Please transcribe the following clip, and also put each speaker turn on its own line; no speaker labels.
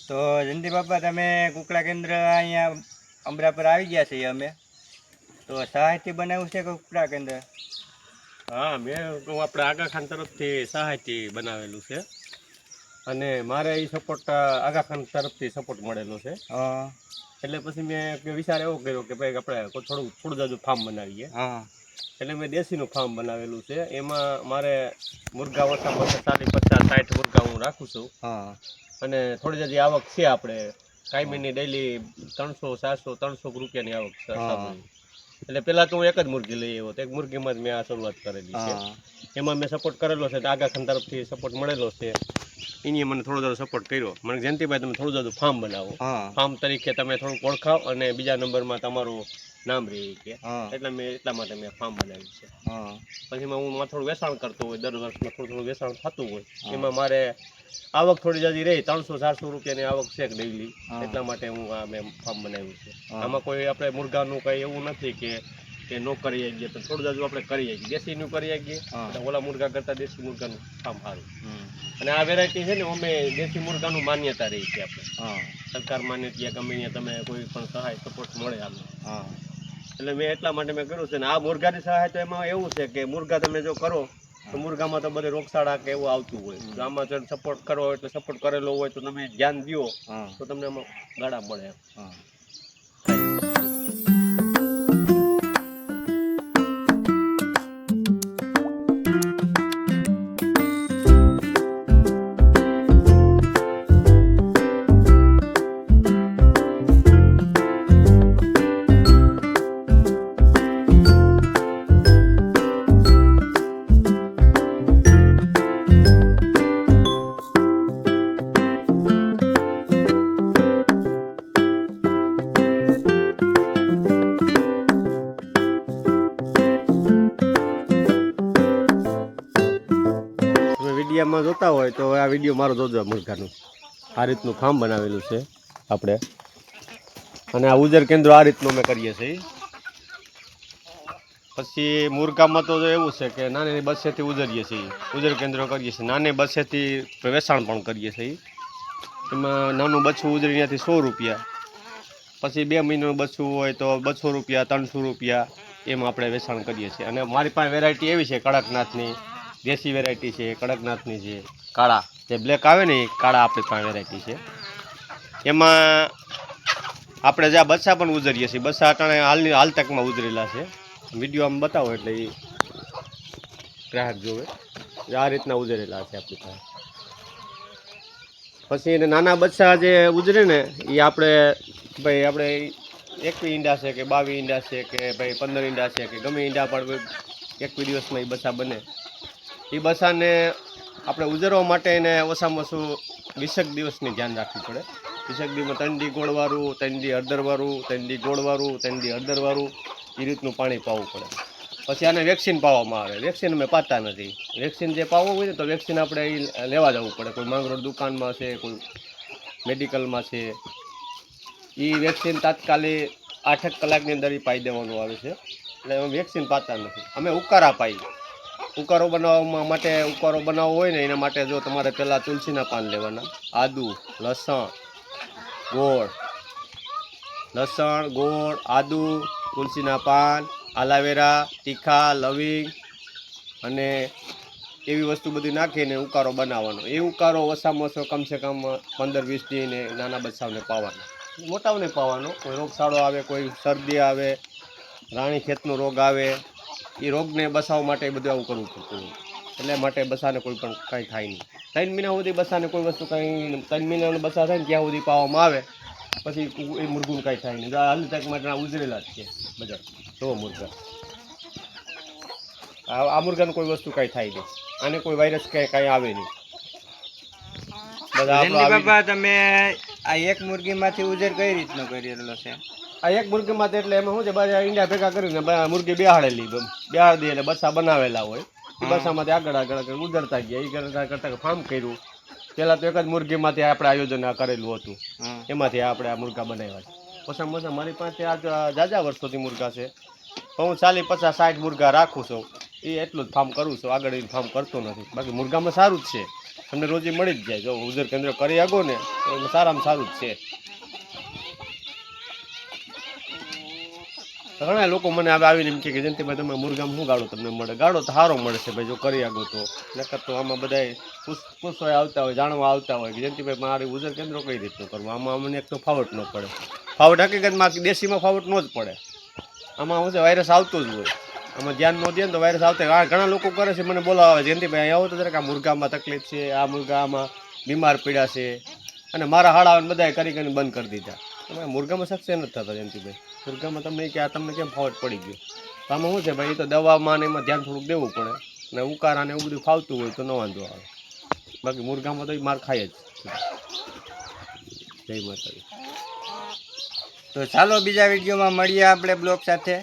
તો જયંતિ બાપા તમે કુકડા કેન્દ્ર અહીંયા અમરા પર આવી ગયા છીએ અમે. તો સહાયથી બનાવ્યું છે કે કુકડા કેન્દ્ર?
હા, મેં આપણે આગા ખાન તરફથી સહાયથી બનાવેલું છે અને મારે એ સપોર્ટ આગા ખાન તરફથી સપોર્ટ મળેલો છે. એટલે પછી મેં વિચાર એવો કર્યો કે ભાઈ આપણે થોડું જાજુ ફાર્મ બનાવીએ. એટલે મેં દેશીનું ફાર્મ બનાવેલું છે. એમાં મારે મુર્ગા ઓછામાં ઓછા 40, 50, 60 મુર્ગા હું રાખું છું. અને થોડી જાજી આવક છે. આપણે કાયમીની ડેલી 300, 400, 300 રૂપિયાની આવક છે. એટલે પહેલાં તો હું એક જ મુરગી લઈ આવ્યો તો એક મુરગીમાં જ મેં આ શરૂઆત કરેલી છે. એમાં મેં સપોર્ટ કરેલો છે, આગા ખાન તરફથી સપોર્ટ મળેલો છે. એની મને થોડો જાજો સપોર્ટ કર્યો. મને જયંતિભાઈ તમે થોડું જાજુ ફાર્મ બનાવો, ફાર્મ તરીકે તમે થોડુંક ઓળખાવ અને બીજા નંબરમાં તમારું નામ રહે કે એટલા માટે મેં ફાર્મ બનાવ્યું છે. પછી હું થોડું વેચાણ કરતો હોય, દર વર્ષમાં થોડું વેચાણ થતું હોય, એમાં મારે આવક થોડી જાજી રહી 300-400 રૂપિયાની આવક છે ડેઈલી. એટલા માટે હું આ મેં ફાર્મ બનાવ્યું છે. આમાં કોઈ આપણે મુર્ગાનું કંઈ એવું નથી કે ન કરી શકીએ, તો થોડું જાજુ આપણે કરી શકીએ. દેશીનું કરી શકીએ, ઓલા મુર્ગા કરતાં દેશી મુર્ગાનું ફાર્મ સારું. અને આ વેરાયટી છે ને અમે દેશી મુર્ગાનું માન્યતા રહી છે. આપણે સરકાર માન્યતા ગમે ત્યાં તમે કોઈ પણ સહાય સપોર્ટ મળે આમાં. એટલે મેં એટલા માટે મેં કર્યું છે. ને આ મુર્ગાની સહાય તો એમાં એવું છે કે મુર્ગા તમે જો કરો તો મુર્ગામાં તો બધે રોગચાળા કે એવું આવતું હોય. તો આમાં જો સપોર્ટ કરો એટલે સપોર્ટ કરેલો હોય તો તમે ધ્યાન દો તો તમને આમાં ગાળા મળે. વિડીયોમાં જોતા હોય તો આ વિડીયો મારો જોજો. મુર્ગાનું આ રીતનું ફાર્મ બનાવેલું છે આપણે. અને આ ઉજર કેન્દ્રો આ રીતનું અમે કરીએ છીએ. પછી મુર્ગામાં તો એવું છે કે નાની બસેથી ઉજરીએ છીએ, ઉજર કેન્દ્રો કરીએ છીએ. નાની બસેથી વેચાણ પણ કરીએ છીએ. એમાં નાનું બચ્ચું ઉજરી ત્યાંથી 100 રૂપિયા, પછી 2 મહિનાનું બચ્ચું હોય તો 200 રૂપિયા, 300 રૂપિયા એમ આપણે વેચાણ કરીએ છીએ. અને મારી પાસે વેરાયટી એવી છે કડકનાથની, દેશી વેરાયટી છે, કડકનાથની છે, કાળા જે બ્લેક આવે ને એ કાળા આપણી પાસે વેરાયટી છે. એમાં આપણે જ્યાં બચ્ચા પણ ઉજરીએ છીએ. બચ્ચા અટાણે હાલ તકમાં ઉજરેલા છે. વિડીયો આમ બતાવો એટલે એ ગ્રાહક જોવે. આ રીતના ઉજરેલા છે આપણી પાસે. પછી એને નાના બચ્ચા જે ઉજરે ને એ આપણે 21 ઈંડા છે કે 22 ઈંડા છે કે 15 ઈંડા છે કે ગમે ઈંડા પણ 21 દિવસમાં એ બચ્ચા બને. એ બચ્ચાને આપણે ઉજરવા માટે એને ઓછામાં ઓછું 20 દિવસની ધ્યાન રાખવી પડે. 20 દિવસમાં 3 દી ગોળવાળું, 3 દી હળદરવાળું, 3 દી ગોળવાળું, 3 દી હળદરવાળું એ રીતનું પાણી પાવું પડે. પછી આને વેક્સિન પાવામાં આવે. વેક્સિન અમે પાતા નથી. વેક્સિન જે પાવવું હોય ને તો વેક્સિન આપણે એ લેવા જવું પડે. કોઈ માંગરોળ દુકાનમાં છે, કોઈ મેડિકલમાં છે. એ વેક્સિન તાત્કાલિક 8 કલાકની અંદર એ પાઈ દેવાનું આવે છે. એટલે અમે વેક્સિન પાતા નથી. અમે ઉકારા પાઈએ. ઉકારો બનાવવા માટે ઉકારો બનાવવો હોય ને એના માટે જો તમારે પહેલાં તુલસીના પાન લેવાના, આદુ, લસણ, ગોળ, આદુ, તુલસીના પાન, આલાવેરા, તીખા, લવિંગ અને એવી વસ્તુ બધી નાખીને ઉકારો બનાવવાનો. એ ઉકારો ઓછામાં ઓછો કમસે કમ 15-20 દીને નાના બચ્ચાઓને પાવાનો. મોટાઓને પાવાનો. કોઈ રોગચાળો આવે, કોઈ શરદી આવે, રાણી ખેતનો રોગ આવે, એ રોગને બચાવવા માટે બધું આવું કરવું પડતું હોય. એટલે માટે બચ્ચાને કોઈ પણ કાંઈ થાય નહીં. 3 મહિના સુધી બચ્ચાને કોઈ વસ્તુ કાંઈ 3 મહિનાનો બચ્ચા થાય ને ત્યાં સુધી પાવામાં આવે. પછી એ મુર્ગું કાંઈ થાય નહીં. હાલ તક માટે ઉજરેલા જ છે બધા. જો મુર્ગા આ મુર્ગાને કોઈ વસ્તુ કાંઈ થાય નહીં. આને કોઈ વાયરસ કાંઈ આવે નહીં.
બાપા તમે આ એક મુર્ગીમાંથી ઉજર કઈ રીતનો કરેલો છે?
આ એક મુર્ગીમાં એટલે એમાં શું છે, બધા ઈંડા ભેગા કરીને મુર્ગી બેહાડેલી બેહાડી એટલે બચ્ચા બનાવેલા હોય. એ બચ્ચામાંથી આગળ ઉજરતા ગયા. એ કરતા ફાર્મ કર્યું. પહેલાં તો એક જ મુર્ગીમાંથી આપણે આયોજન કરેલું હતું. એમાંથી આપણે આ મુર્ગા બનાવ્યા છે. ઓછામાં ઓછા મારી પાસે આ જાજા વર્ષોથી મુર્ગા છે. હું 40, 50, 60 મુર્ગા રાખું છું. એ એટલું જ ફાર્મ કરું છું. આગળ ફાર્મ કરતો નથી. બાકી મુર્ગામાં સારું જ છે. તમને રોજી મળી જ જાય. જો ઉજર કેન્દ્ર કરી આગો ને તો એમાં સારામાં સારું જ છે. ઘણા લોકો મને આવીને એમ કે જયંતિભાઈ તમે મુરગામ શું ગાળો તમને મળે? ગાળો તો સારો મળશે ભાઈ, જો કરી આગો તો. નકર તો આમાં બધા પૂછવા આવતા હોય, જાણવા આવતા હોય કે જયંતિભાઈ મારે ઉજર કેન્દ્ર કઈ રીતનું કરવું. આમાં અમને એક તો ફાવટ ન પડે. ફાવટ હકીકતમાં દેશીમાં ફાવટ ન જ પડે. આમાં શું છે, વાયરસ આવતો જ હોય. આમાં ધ્યાન ન દે ને તો વાયરસ આવતા. ઘણા લોકો કરે છે, મને બોલાવે જયંતિભાઈ અહીંયા આવો તો જરાક આ મુરગામાં તકલીફ છે, આ મુરગામાં બીમાર પીડા છે, અને મારા હાડાઓને બધા કરીને બંધ કરી દીધા. તમે મુરગામાં સક્સેસ નથી થતા જયંતિભાઈ. મુરગામાં તમને કે આ તમને કેમ ફાવટ પડી ગયો? તો આમાં શું છે ભાઈ, એ તો દવામાં ને એમાં ધ્યાન થોડુંક દેવું પડે, અને ઉકારા ને એવું બધું ફાવતું હોય તો ન વાંધો આવે. બાકી મુરગામાં તો માર ખાય જ. જય માતાજી.
તો ચાલો બીજા વિડીયોમાં મળીએ આપણે બ્લોગ સાથે.